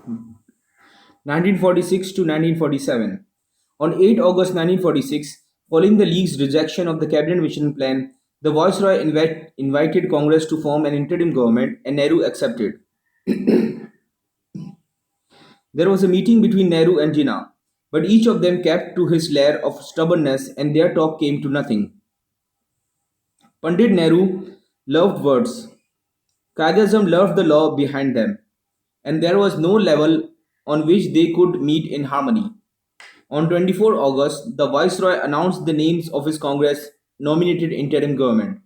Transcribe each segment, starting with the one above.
1946 to 1947. On 8 August 1946, following the League's rejection of the Cabinet Mission Plan, the Viceroy invited Congress to form an interim government and Nehru accepted. There was a meeting between Nehru and Jinnah, but each of them kept to his lair of stubbornness and their talk came to nothing. Pandit Nehru loved words. Qaidism loved the law behind them, and there was no level on which they could meet in harmony. On 24 August, the Viceroy announced the names of his Congress nominated interim government,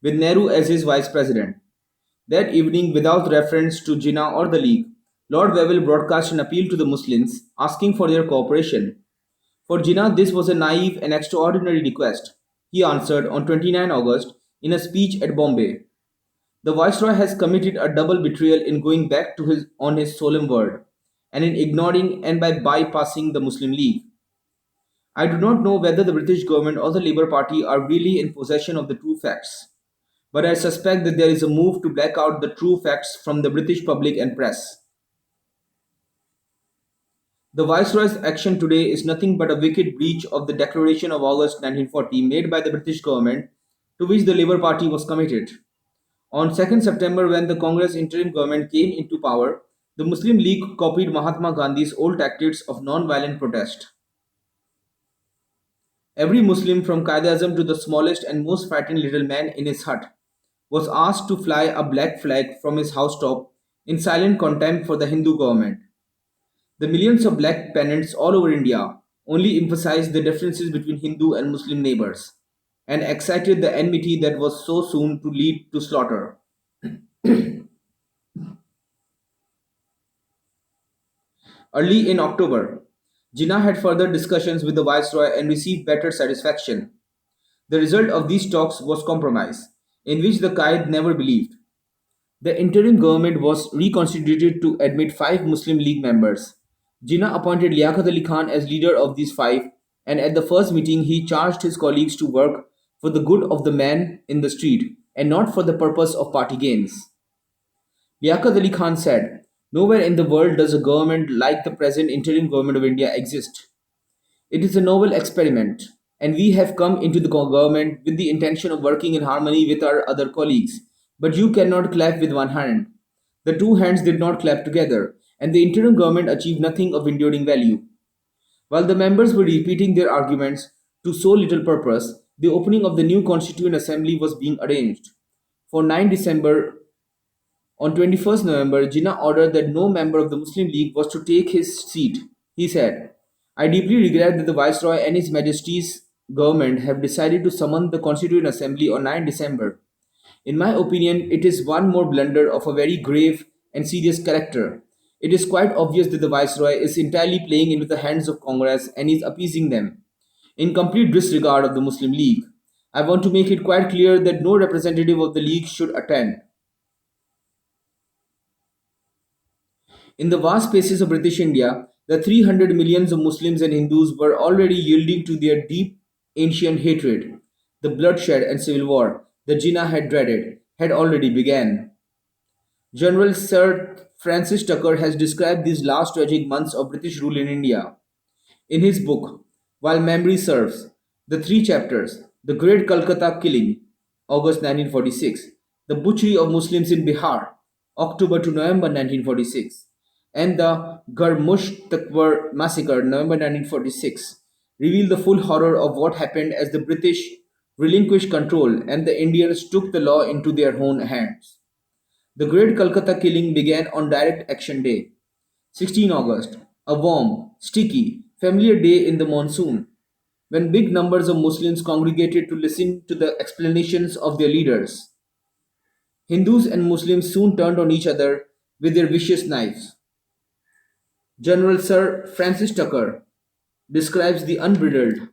with Nehru as his vice president. That evening, without reference to Jinnah or the League, Lord Wavell broadcast an appeal to the Muslims asking for their cooperation. For Jinnah, this was a naive and extraordinary request. He answered on 29 August in a speech at Bombay. The Viceroy has committed a double betrayal in going back to his solemn word, and in ignoring and by bypassing the Muslim League. I do not know whether the British government or the Labour Party are really in possession of the true facts, but I suspect that there is a move to black out the true facts from the British public and press. The Viceroy's action today is nothing but a wicked breach of the Declaration of August 1940 made by the British government, to which the Labour Party was committed. On 2nd September, when the Congress interim government came into power, the Muslim League copied Mahatma Gandhi's old tactics of non-violent protest. Every Muslim, from Qaid-e-Azam to the smallest and most frightened little man in his hut, was asked to fly a black flag from his housetop in silent contempt for the Hindu government. The millions of black pennants all over India only emphasized the differences between Hindu and Muslim neighbors and excited the enmity that was so soon to lead to slaughter. Early in October, Jinnah had further discussions with the Viceroy and received better satisfaction. The result of these talks was compromise, in which the Qaid never believed. The interim government was reconstituted to admit five Muslim League members. Jinnah appointed Liaquat Ali Khan as leader of these five, and at the first meeting he charged his colleagues to work for the good of the man in the street and not for the purpose of party gains. Liaquat Ali Khan said, "Nowhere in the world does a government like the present interim government of India exist. It is a novel experiment, and we have come into the government with the intention of working in harmony with our other colleagues. But you cannot clap with one hand." The two hands did not clap together, and the interim government achieved nothing of enduring value. While the members were repeating their arguments to so little purpose, the opening of the new Constituent Assembly was being arranged. For 9 December, on 21st November, Jinnah ordered that no member of the Muslim League was to take his seat. He said, "I deeply regret that the Viceroy and His Majesty's government have decided to summon the Constituent Assembly on 9 December. In my opinion, it is one more blunder of a very grave and serious character. It is quite obvious that the Viceroy is entirely playing into the hands of Congress and is appeasing them, in complete disregard of the Muslim League. I want to make it quite clear that no representative of the League should attend. In the vast spaces of British India, the 300 millions of Muslims and Hindus were already yielding to their deep ancient hatred. The bloodshed and civil war that Jinnah had dreaded had already begun. General Sir Francis Tucker has described these last tragic months of British rule in India. In his book, While Memory Serves, the three chapters, The Great Calcutta Killing, August 1946, The Butchery of Muslims in Bihar, October to November 1946, and the Garmush-Takwar Massacre, November 1946, reveal the full horror of what happened as the British relinquished control and the Indians took the law into their own hands. The Great Calcutta Killing began on Direct Action Day, 16 August, a warm, sticky, familiar day in the monsoon, when big numbers of Muslims congregated to listen to the explanations of their leaders. Hindus and Muslims soon turned on each other with their vicious knives. General Sir Francis Tucker describes the unbridled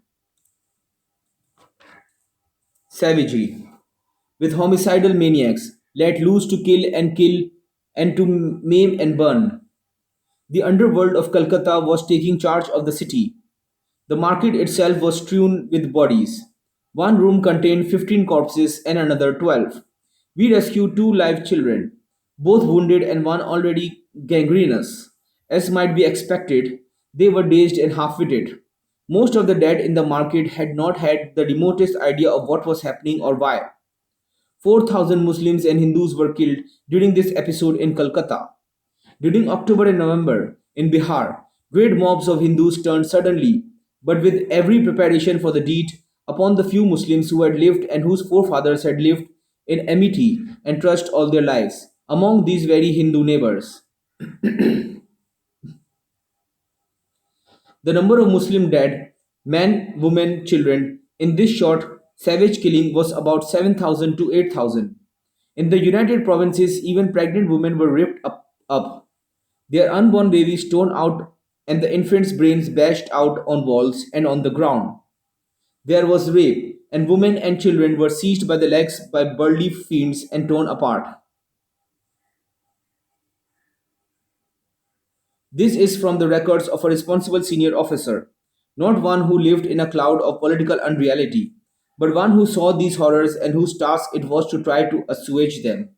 savagery, with homicidal maniacs let loose to kill and to maim and burn. The underworld of Calcutta was taking charge of the city. The market itself was strewn with bodies. One room contained 15 corpses and another 12. We rescued two live children, both wounded and one already gangrenous. As might be expected, they were dazed and half witted. Most of the dead in the market had not had the remotest idea of what was happening or why. 4,000 Muslims and Hindus were killed during this episode in Calcutta. During October and November, in Bihar, great mobs of Hindus turned suddenly, but with every preparation for the deed, upon the few Muslims who had lived and whose forefathers had lived in amity and trust all their lives, among these very Hindu neighbors. The number of Muslim dead, men, women, children, in this short, savage killing was about 7,000 to 8,000. In the United Provinces, even pregnant women were ripped up, their unborn babies torn out, and the infants' brains bashed out on walls and on the ground. There was rape, and women and children were seized by the legs by burly fiends and torn apart. This is from the records of a responsible senior officer, not one who lived in a cloud of political unreality, but one who saw these horrors and whose task it was to try to assuage them.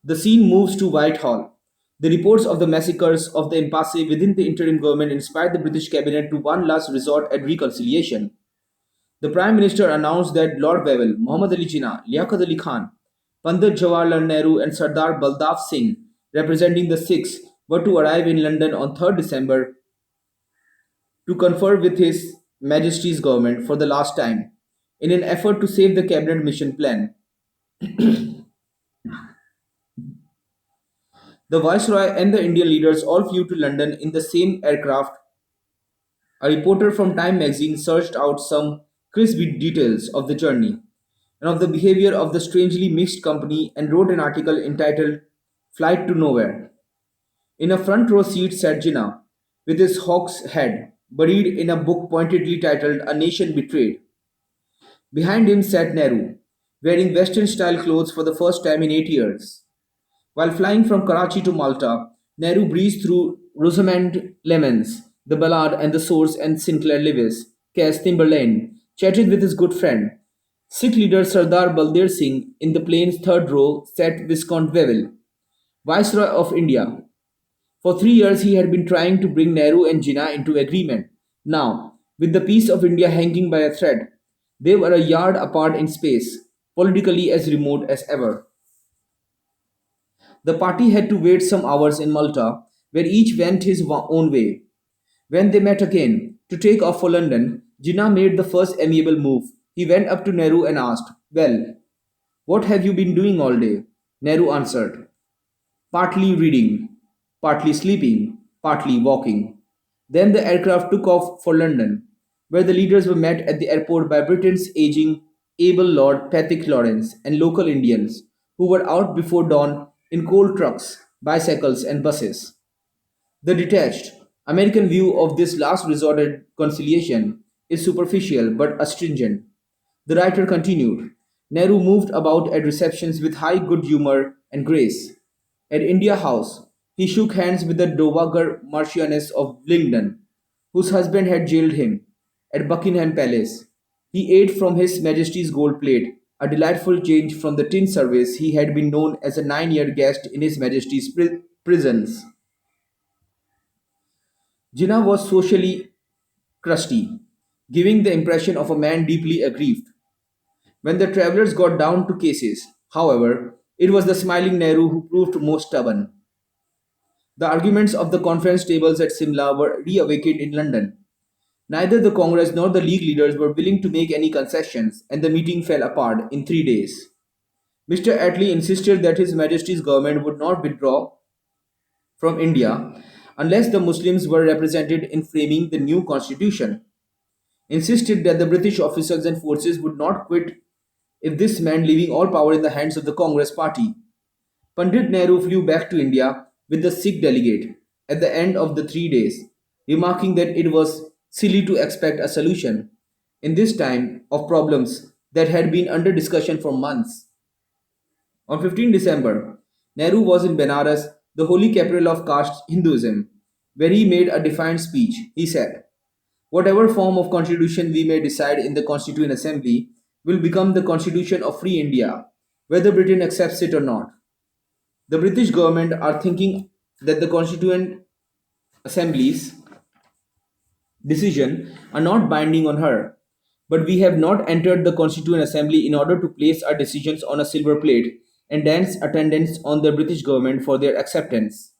The scene moves to Whitehall. The reports of the massacres of the impasse within the interim government inspired the British cabinet to one last resort at reconciliation. The Prime Minister announced that Lord Wavell, Muhammad Ali Jinnah, Liaquat Ali Khan, Pandit Jawaharlal Nehru, and Sardar Baldav Singh, representing the Sikhs, were to arrive in London on 3rd December to confer with His Majesty's government for the last time, in an effort to save the cabinet mission plan. The Viceroy and the Indian leaders all flew to London in the same aircraft. A reporter from Time magazine searched out some crisp details of the journey and of the behavior of the strangely mixed company and wrote an article entitled Flight to Nowhere. In a front row seat sat Jinnah, with his hawk's head buried in a book pointedly titled A Nation Betrayed. Behind him sat Nehru, wearing Western style clothes for the first time in 8 years. While flying from Karachi to Malta, Nehru breezed through Rosamond Lemons, the Ballard and the Source and Sinclair Lewis, Cass Timberlane, chatted with his good friend. Sikh leader Sardar Balder Singh in the plane's third row sat Viscount Wavell, Viceroy of India. For 3 years he had been trying to bring Nehru and Jinnah into agreement. Now, with the peace of India hanging by a thread, they were a yard apart in space, politically as remote as ever. The party had to wait some hours in Malta, where each went his own way. When they met again, to take off for London, Jinnah made the first amiable move. He went up to Nehru and asked, "Well, what have you been doing all day?" Nehru answered, "Partly reading, partly sleeping, partly walking." Then the aircraft took off for London, where the leaders were met at the airport by Britain's aging, able Lord Patrick Lawrence and local Indians, who were out before dawn in coal trucks, bicycles, and buses. The detached, American view of this last resorted conciliation is superficial but astringent. The writer continued, Nehru moved about at receptions with high good humor and grace. At India House, he shook hands with the Dowager Marchioness of Blingdon, whose husband had jailed him. At Buckingham Palace, he ate from His Majesty's gold plate, a delightful change from the tin service he had been known as a 9 year guest in His Majesty's prisons. Jinnah was socially crusty, giving the impression of a man deeply aggrieved. When the travellers got down to cases, however, it was the smiling Nehru who proved most stubborn. The arguments of the conference tables at Simla were reawakened in London. Neither the Congress nor the League leaders were willing to make any concessions, and the meeting fell apart in 3 days. Mr. Attlee insisted that His Majesty's government would not withdraw from India unless the Muslims were represented in framing the new constitution, insisted that the British officers and forces would not quit if this meant leaving all power in the hands of the Congress party. Pandit Nehru flew back to India with the Sikh delegate at the end of the 3 days, remarking that it was silly to expect a solution in this time of problems that had been under discussion for months. On 15 December, Nehru was in Benares, the holy capital of caste Hinduism, where he made a defiant speech. He said, "Whatever form of constitution we may decide in the Constituent Assembly will become the constitution of free India, whether Britain accepts it or not. The British government are thinking that the Constituent Assembly's decision are not binding on her. But we have not entered the Constituent Assembly in order to place our decisions on a silver plate and dance attendance on the British government for their acceptance.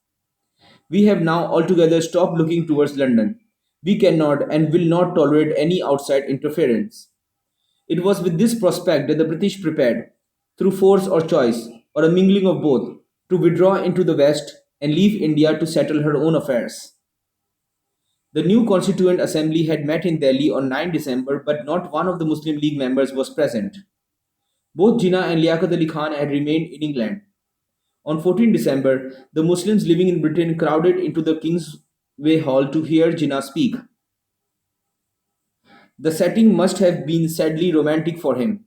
We have now altogether stopped looking towards London. We cannot and will not tolerate any outside interference. It was with this prospect that the British prepared, through force or choice, or a mingling of both, to withdraw into the West and leave India to settle her own affairs. The new Constituent Assembly had met in Delhi on 9 December, but not one of the Muslim League members was present. Both Jinnah and Liaquat Ali Khan had remained in England. On 14 December, the Muslims living in Britain crowded into the Kingsway Hall to hear Jinnah speak. The setting must have been sadly romantic for him.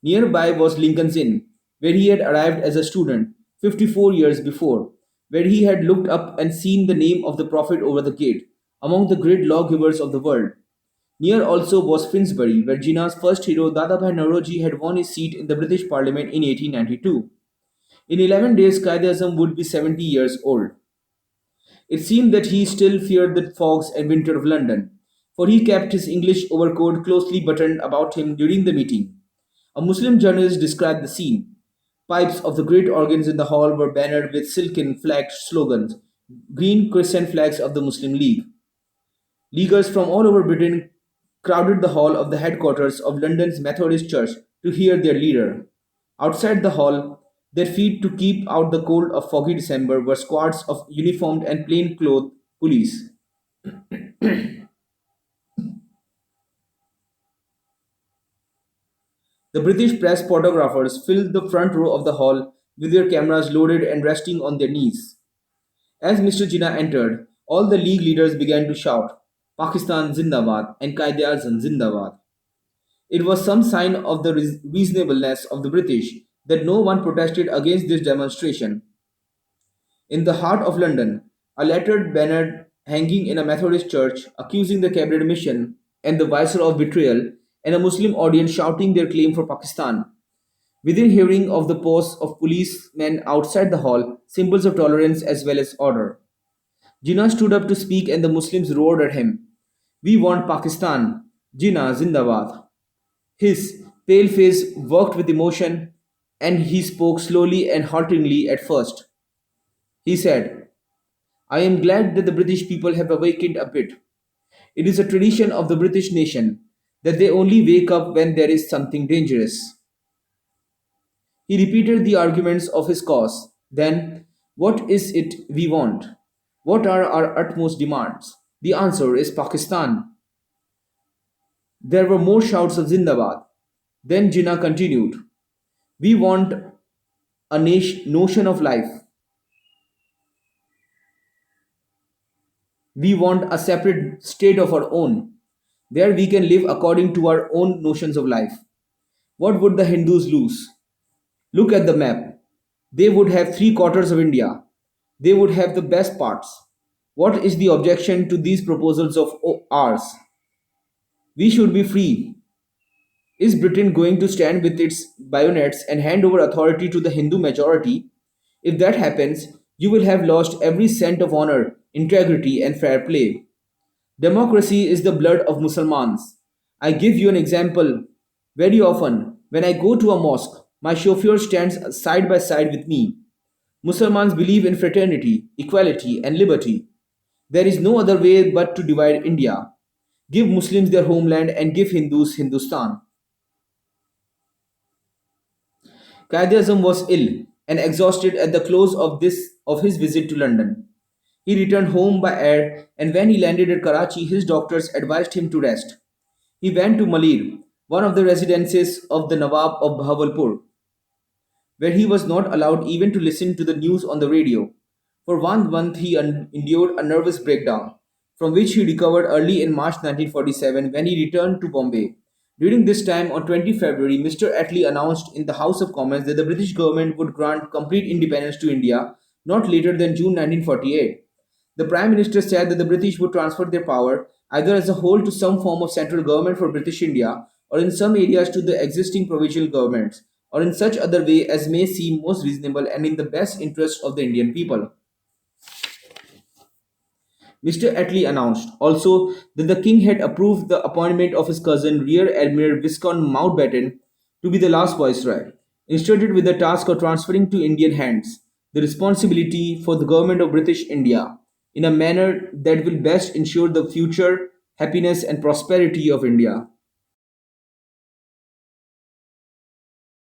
Nearby was Lincoln's Inn, where he had arrived as a student 54 years before, where he had looked up and seen the name of the Prophet over the gate, among the great lawgivers of the world. Near also was Finsbury, where Jinnah's first hero Dadabhai Nauroji had won his seat in the British Parliament in 1892. In 11 days, Qaid-e-Azam would be 70 years old. It seemed that he still feared the fogs and winter of London, for he kept his English overcoat closely buttoned about him during the meeting. A Muslim journalist described the scene. Pipes of the great organs in the hall were bannered with silken flagged slogans, green crescent flags of the Muslim League. Leaguers from all over Britain crowded the hall of the headquarters of London's Methodist Church to hear their leader. Outside the hall, their feet to keep out the cold of foggy December were squads of uniformed and plain-clothed police. The British press photographers filled the front row of the hall with their cameras loaded and resting on their knees. As Mr. Jinnah entered, all the League leaders began to shout, Pakistan Zindabad and Qaid-e-Azam Zindabad. It was some sign of the reasonableness of the British that no one protested against this demonstration. In the heart of London, a lettered banner hanging in a Methodist church accusing the cabinet mission and the viceroy of betrayal, and a Muslim audience shouting their claim for Pakistan. Within hearing of the posts of policemen outside the hall, symbols of tolerance as well as order. Jinnah stood up to speak and the Muslims roared at him. We want Pakistan. Jinnah Zindabad. His pale face worked with emotion and he spoke slowly and haltingly at first. He said, I am glad that the British people have awakened a bit. It is a tradition of the British nation that they only wake up when there is something dangerous. He repeated the arguments of his cause. Then, what is it we want? What are our utmost demands? The answer is Pakistan. There were more shouts of Zindabad. Then Jinnah continued, we want a notion of life. We want a separate state of our own. There we can live according to our own notions of life. What would the Hindus lose? Look at the map. They would have three quarters of India. They would have the best parts. What is the objection to these proposals of ours? We should be free. Is Britain going to stand with its bayonets and hand over authority to the Hindu majority? If that happens, you will have lost every cent of honor, integrity, and fair play. Democracy is the blood of Muslims. I give you an example. Very often, when I go to a mosque, my chauffeur stands side by side with me. Muslims believe in fraternity, equality, and liberty. There is no other way but to divide India. Give Muslims their homeland and give Hindus Hindustan. Qaid-e-Azam was ill and exhausted at the close of his visit to London. He returned home by air, and when he landed at Karachi, his doctors advised him to rest. He went to Malir, one of the residences of the Nawab of Bahawalpur, where he was not allowed even to listen to the news on the radio. For 1 month, he endured a nervous breakdown, from which he recovered early in March 1947 when he returned to Bombay. During this time, on 20 February, Mr. Attlee announced in the House of Commons that the British government would grant complete independence to India not later than June 1948. The Prime Minister said that the British would transfer their power either as a whole to some form of central government for British India or in some areas to the existing provincial governments or in such other way as may seem most reasonable and in the best interest of the Indian people. Mr. Attlee announced also that the king had approved the appointment of his cousin Rear Admiral Viscount Mountbatten to be the last viceroy, instructed with the task of transferring to Indian hands the responsibility for the government of British India in a manner that will best ensure the future happiness and prosperity of India.